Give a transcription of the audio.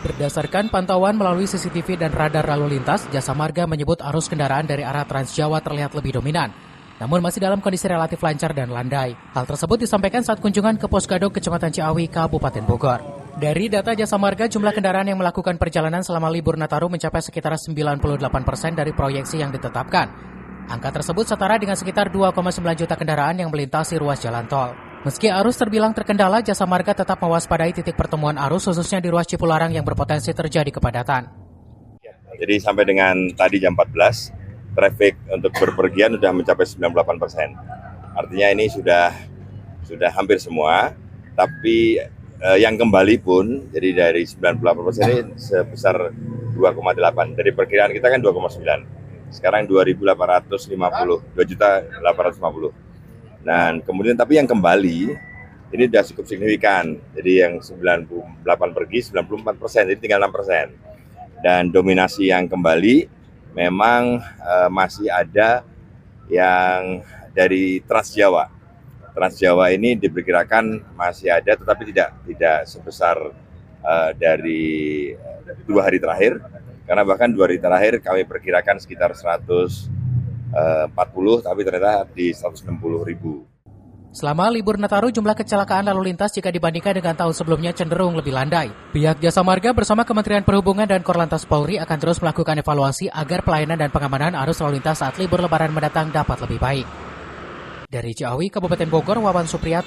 Berdasarkan pantauan melalui CCTV dan radar lalu lintas, Jasa Marga menyebut arus kendaraan dari arah Trans Jawa terlihat lebih dominan, namun masih dalam kondisi relatif lancar dan landai. Hal tersebut disampaikan saat kunjungan ke Posgadok Kecamatan Ciawi, Kabupaten Bogor. Dari data Jasa Marga, jumlah kendaraan yang melakukan perjalanan selama libur Nataru mencapai sekitar 98% dari proyeksi yang ditetapkan. Angka tersebut setara dengan sekitar 2,9 juta kendaraan yang melintasi ruas jalan tol. Meski arus terbilang terkendala, Jasa Marga tetap mewaspadai titik pertemuan arus khususnya di ruas Cipularang yang berpotensi terjadi kepadatan. Jadi sampai dengan tadi jam 14, traffic untuk berpergian sudah mencapai 98%. Artinya ini sudah hampir semua, tapi yang kembali pun, jadi dari 98% ini sebesar 2,8. Dari perkiraan kita kan 2,9. Sekarang 2.850, 2.850. Dan kemudian tapi yang kembali ini sudah cukup signifikan. Jadi yang 98 pergi, 94%, jadi tinggal 6%. Dan dominasi yang kembali memang masih ada yang dari Trans Jawa. Trans Jawa ini diperkirakan masih ada, tetapi tidak sebesar dari 2 hari terakhir. Karena bahkan 2 hari terakhir kami perkirakan sekitar 140, tapi ternyata di 160.000. Selama libur Nataru, jumlah kecelakaan lalu lintas jika dibandingkan dengan tahun sebelumnya cenderung lebih landai. Pihak Jasa Marga bersama Kementerian Perhubungan dan Korlantas Polri akan terus melakukan evaluasi agar pelayanan dan pengamanan arus lalu lintas saat libur Lebaran mendatang dapat lebih baik. Dari Ciawi, Kabupaten Bogor, Wawan Supriyat.